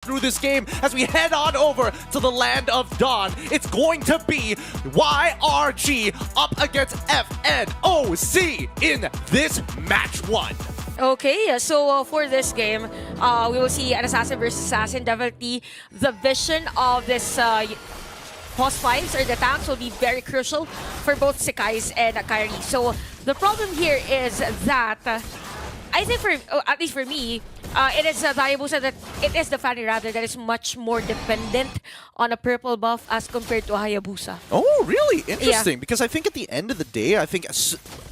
through this game as we head on over to the land of Dawn. It's going to be YRG up against FNOC in this match 1. Okay, so for this game, we will see an assassin versus assassin. Definitely the vision of this boss fights or the tanks will be very crucial for both Sekais and Kairi. So the problem here is that I think for at least for me, it is the Hayabusa that it is the Fanny rather that is much more dependent on a purple buff as compared to a Hayabusa. Oh, really? Interesting. Yeah. Because I think at the end of the day, I think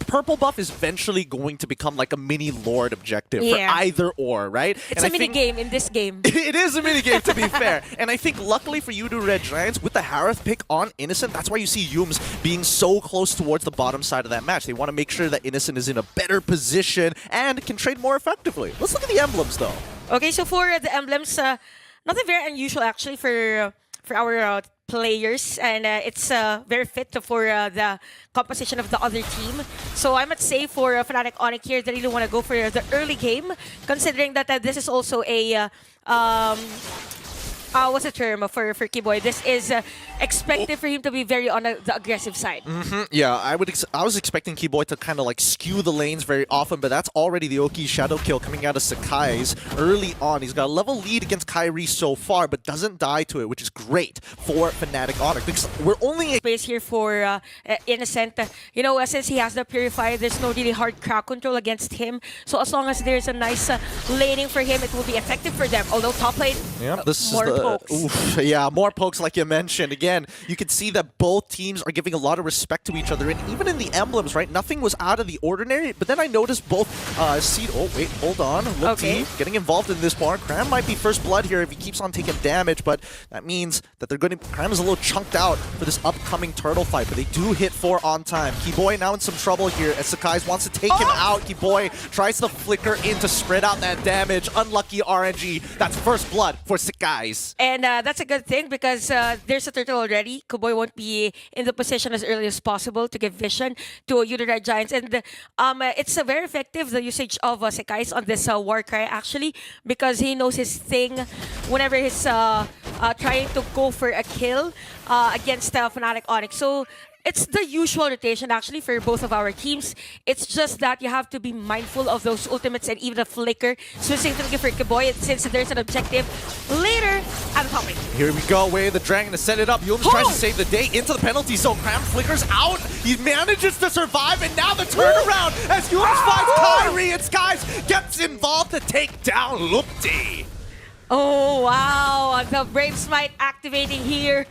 purple buff is eventually going to become like a mini Lord objective for either or, right? It's a mini game in this game. It is a mini game, to be fair. And I think luckily for you, Red Giants, with the Harith pick on Innocent, that's why you see Yums being so close towards the bottom side of that match. They want to make sure that Innocent is in a better position and can trade more effectively. Let's look at the emblems, though. Okay, so for the emblems, nothing very unusual actually for our players, and it's very fit for the composition of the other team. So I must say for Fanatic Onic here, they really want to go for the early game, considering that this is also a what's the term for Kiboy? This is expected for him to be very on the aggressive side. Yeah, I was expecting Kiboy to kind of like skew the lanes very often, but that's already the Oki shadow kill coming out of Sekai's early on. He's got a level lead against Kairi so far, but doesn't die to it, which is great for Fnatic Onic. Because we're only space here for Innocent. You know, since he has the Purifier, there's no really hard crowd control against him. So as long as there's a nice laning for him, it will be effective for them. Although top lane, this more is the pokes. Oof, yeah, more pokes like you mentioned. Again, you can see that both teams are giving a lot of respect to each other, and even in the emblems, right? Nothing was out of the ordinary. But then I noticed both Seed. Oh wait, hold on. Look, okay. getting involved in this more. Cram might be first blood here if he keeps on taking damage, but that means that they're going to. Cram is a little chunked out for this upcoming turtle fight, but they do hit 4 on time. Kiboy now in some trouble here as Sekai's wants to take him out. Kiboy tries to flicker in to spread out that damage. Unlucky RNG. That's first blood for Sekai's. And that's a good thing because there's a turtle already. Kiboy won't be in the position as early as possible to give vision to Red Giants. And it's very effective, the usage of Sekai's on this Warcry actually, because he knows his thing whenever he's trying to go for a kill against Fnatic Onic. So it's the usual rotation actually for both of our teams. It's just that you have to be mindful of those ultimates and even a flicker, specifically for Kiboy, since there's an objective later at the top lane. Here we go, way the dragon to set it up. Yums tries to save the day into the penalty zone. Cram flickers out. He manages to survive, and now the turnaround as Yums finds Kairi and Skies gets involved to take down Lupti. Oh wow, the Brave Smite activating here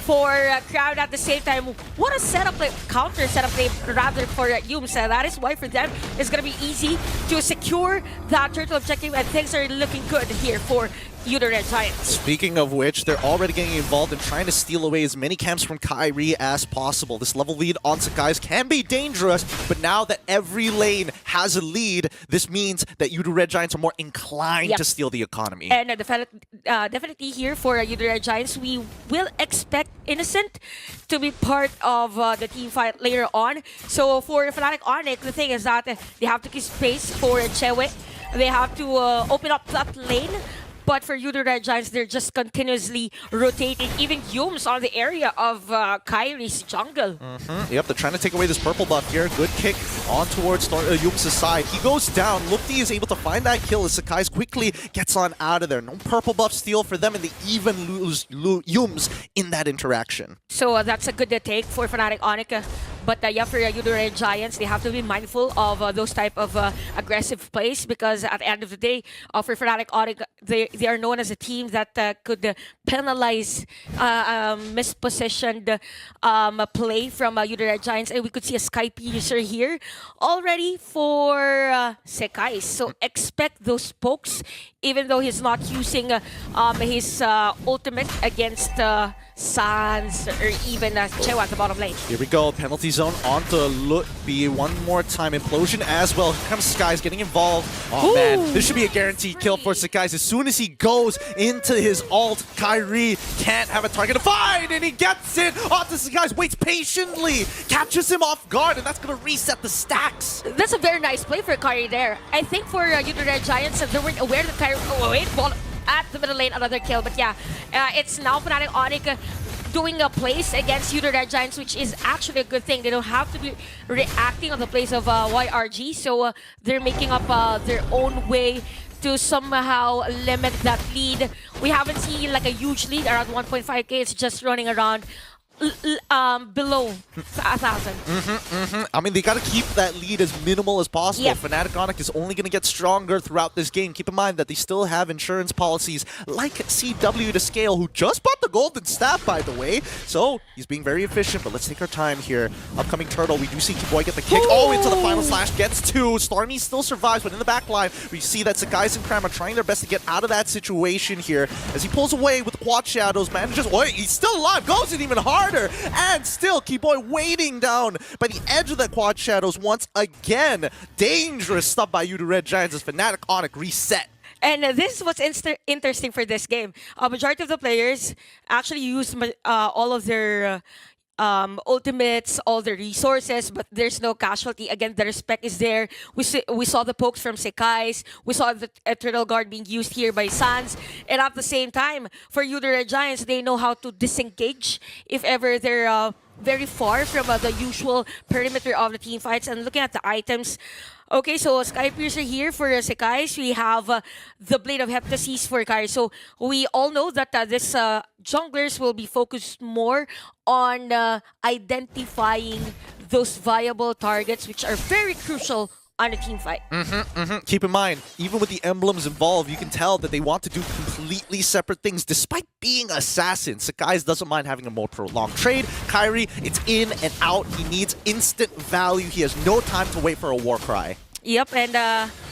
for Crowd at the same time. What a setup play, counter setup play rather for Yums. That is why for them it's going to be easy to secure that turtle objective, and things are looking good here for Red Giants. Speaking of which, they're already getting involved in trying to steal away as many camps from Kairi as possible. This level lead on Sekai's can be dangerous, but now that every lane has a lead, this means that Red Giants are more inclined to steal the economy. And definitely here for Red Giants, we will expect Innocent to be part of the team fight later on. So for Fnatic Onic, the thing is that they have to keep space for Chewe. They have to open up that lane. But for Red Giants, they're just continuously rotating, even Yums on the area of Kairi's jungle. Yep, they're trying to take away this purple buff here. Good kick on towards Yums' side. He goes down. Lupti is able to find that kill as Sekai's quickly gets on out of there. No purple buff steal for them, and they even lose Yums in that interaction. So that's a good take for Fnatic Onic. But yeah, for Red Giants, they have to be mindful of those type of aggressive plays, because at the end of the day, for Fnatic Onic, they are known as a team that could penalize mispositioned play from Red Giants. And we could see a Skype user here already for Sekai. So expect those pokes, even though he's not using his ultimate against Sans or even Chewa at the bottom lane. Here we go, penalty zone onto Lutby one more time. Implosion as well. Here comes Skies getting involved. Oh man, this should be a guaranteed kill for Skies. As soon as he goes into his ult, Kairi can't have a target to find, and he gets it onto Skies, waits patiently, catches him off guard, and that's going to reset the stacks. That's a very nice play for Kairi there. I think for Red Giants, they weren't aware that Kairi... Oh wait, well, at the middle lane, another kill. But yeah, it's now Fnatic Onic doing a place against you, the Red Giants, which is actually a good thing. They don't have to be reacting on the plays of YRG, so they're making up their own way to somehow limit that lead. We haven't seen like a huge lead around 1.5k. It's just running around below 1,000. I mean, they got to keep that lead as minimal as possible. Yep. Fnatic Onic is only going to get stronger throughout this game. Keep in mind that they still have insurance policies like CW to scale, who just bought the golden staff, by the way. So he's being very efficient, but let's take our time here. Upcoming Turtle, we do see Kiboy get the kick. Oh, into the final slash, gets two. Stormy still survives, but in the back line, we see that Sakai's and Kram are trying their best to get out of that situation here. As he pulls away with the quad shadows, manages, wait, he's still alive, goes in even harder. And still, Kiboy waiting down by the edge of the quad shadows once again. Dangerous stuff by you, the Red Giants, as Fnatic Onic reset. And this is what's interesting for this game. Majority of the players actually use all of their ultimates, all the resources, but there's no casualty. Again, the respect is there. We saw the pokes from Sekai's. We saw the Eternal Guard being used here by Sans. And at the same time, for you, the Red Giants, they know how to disengage if ever they're very far from the usual perimeter of the team fights. And looking at the items, okay, so Sky Piercer here for Sekai's. We have the Blade of Heptasis for Kai. So we all know that this junglers will be focused more on identifying those viable targets, which are very crucial on a team fight. Keep in mind, even with the emblems involved, you can tell that they want to do completely separate things despite being assassins. Sakai's doesn't mind having a more prolonged trade. Kyrie, it's in and out. He needs instant value. He has no time to wait for a war cry. Yep, and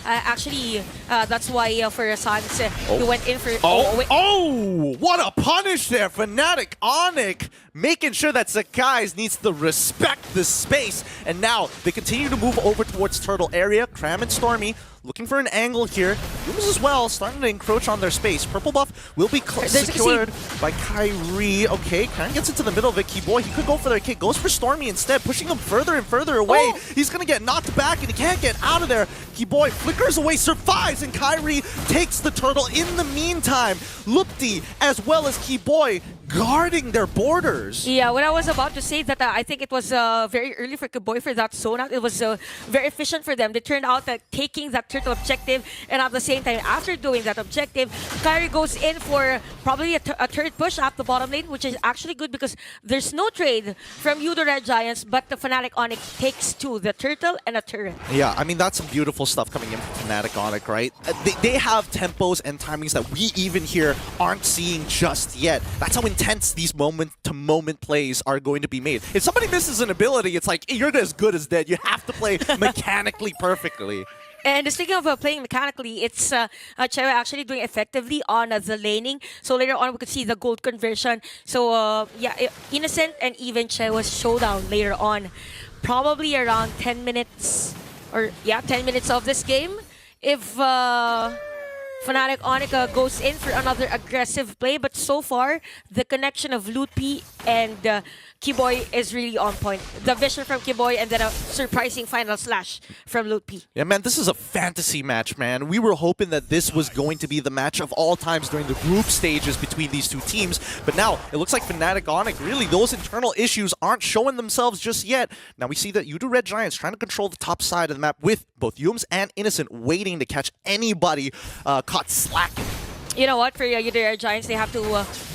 actually, that's why for Sans, he went in for... Oh, what a punish there! Fnatic Onic making sure that Sakai's needs to respect the space. And now they continue to move over towards Turtle area. Kram and Stormy looking for an angle here. Looms as well, starting to encroach on their space. Purple buff will be secured by Kyrie. Okay, Kram gets into the middle of it. Kiboy, he could go for their kick. Goes for Stormy instead, pushing him further and further away. He's going to get knocked back, and he can't get out of there. Kiboy flickers away, survives, and Kyrie takes the Turtle in the meantime. Lupti, as well as Kiboy, guarding their borders. Yeah, what I was about to say that I think it was very early for Kiboy for that zone out. It was very efficient for them. They turned out taking that turtle objective, and at the same time, after doing that objective, Kyrie goes in for probably a third push up the bottom lane, which is actually good because there's no trade from you, the Red Giants, but the Fnatic Onic takes two, the turtle and a turret. Yeah, I mean, that's some beautiful stuff coming in from Fnatic Onic, right? They have tempos and timings that we even here aren't seeing just yet. That's how intense these moment-to-moment plays are going to be made. If somebody misses an ability, it's like, you're as good as dead. You have to play mechanically perfectly. And speaking of playing mechanically, it's Chewa actually doing effectively on the laning. So later on, we could see the gold conversion. So yeah, Innocent and even Chewa's showdown later on. Probably around 10 minutes, or yeah, 10 minutes of this game. If Fnatic Onic goes in for another aggressive play, but so far, the connection of Lutpi and Kiboy is really on point. The vision from Kiboy and then a surprising final slash from Lutpi. Yeah, man, this is a fantasy match, man. We were hoping that this was going to be the match of all times during the group stages between these two teams, but now it looks like Fnatic Onic, really, those internal issues aren't showing themselves just yet. Now we see that Udo Red Giants trying to control the top side of the map with both Yums and Innocent waiting to catch anybody caught slacking. You know what, for Udara Giants, they have to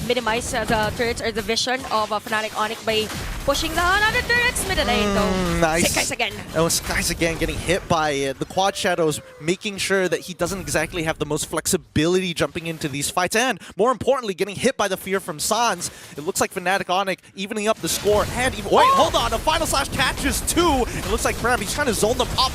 minimize the turrets or the vision of Fnatic Onic by pushing the another turrets middle lane though. Nice. Sekai's again. Oh, Sekai's again getting hit by the quad shadows, making sure that he doesn't exactly have the most flexibility jumping into these fights, and more importantly, getting hit by the fear from Sans. It looks like Fnatic Onic evening up the score, and even wait, hold on, a final slash catches two. It looks like Kram, he's trying to zone them up,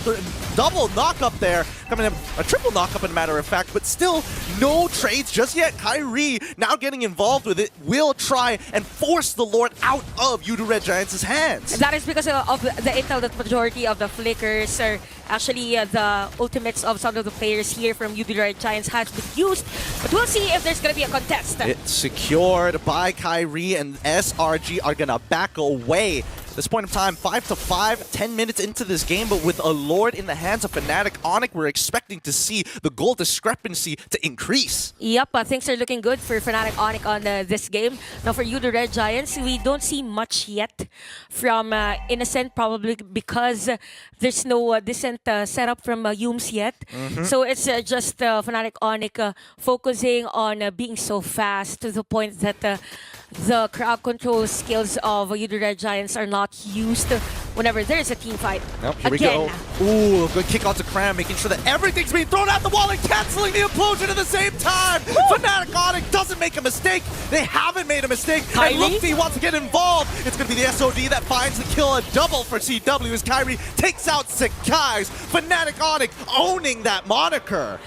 double knock up there, coming in a triple knock up, in a matter of fact, but still no trades just yet. Kyrie now getting involved with it will try and force the Lord out of Udo Red Giants' hands. That is because of the intel that majority of the flickers are actually the ultimates of some of the players here from Udo Red Giants has been used. But we'll see if there's going to be a contest. It's secured by Kyrie, and SRG are going to back away. This point of time, 5-5, 10 minutes into this game, but with a Lord in the hands of Fnatic Onic, we're expecting to see the goal discrepancy to increase. Yep, things are looking good for Fnatic Onic on this game. Now for you, the Red Giants, we don't see much yet from Innocent, probably because there's no decent setup from Yumes yet. So it's just Fnatic Onic focusing on being so fast to the point that the crowd control skills of you, the Red Giants, are not used whenever there's a team fight. Nope, here Again. we go. Ooh, good kick out to Cram, making sure that everything's being thrown out the wall and canceling the implosion at the same time. Fnatic Onic doesn't make a mistake. They haven't made a mistake. Kyrie? And Luffy wants to get involved. It's going to be the SOD that finds the kill, a double for CW as Kyrie takes out Sakai's. Fnatic Onic owning that moniker.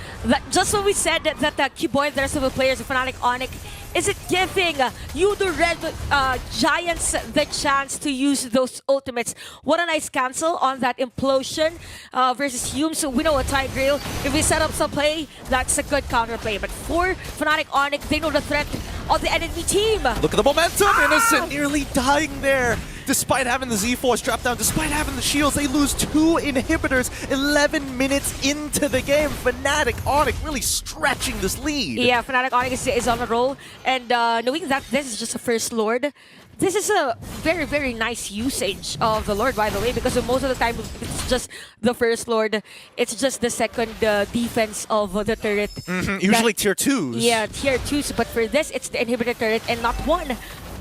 Just what we said that Q-Boy and the rest of the players of Fnatic Onic, is it giving you, the Red Giants, the chance to use those ultimates? What a nice cancel on that implosion versus Hume. So we know a tie Grail. If we set up some play, that's a good counterplay. But for Fnatic Onic, they know the threat of the enemy team. Look at the momentum. Innocent nearly dying there. Despite having the Z-Force drop down, despite having the shields, they lose 2 inhibitors 11 minutes into the game. Fnatic Onic really stretching this lead. Yeah, Fnatic Onic is on a roll. And knowing that this is just a first Lord, this is a very, very nice usage of the Lord, by the way, because most of the time it's just the first Lord. It's just the second defense of the turret. Usually tier 2s. Yeah, tier 2s. But for this, it's the inhibitor turret and not 1,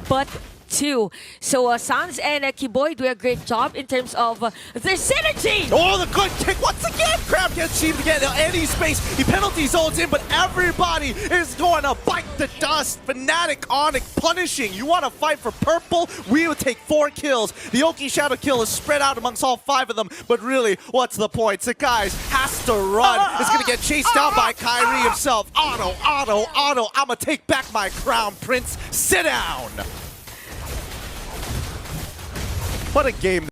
but 2. So Sans and Kiboy do a great job in terms of their synergy. Oh, the good kick once again. Crab gets cheated again. Any space, he penalty zones in, but everybody is going to bite the dust. Fnatic Onic punishing. You want to fight for purple? We will take 4 kills. The Oki Shadow kill is spread out amongst all 5 of them, but really, what's the point? Sakai's has to run. It's going to get chased down by Kyrie himself. Auto. I'm going to take back my crown, Prince. Sit down. What a game.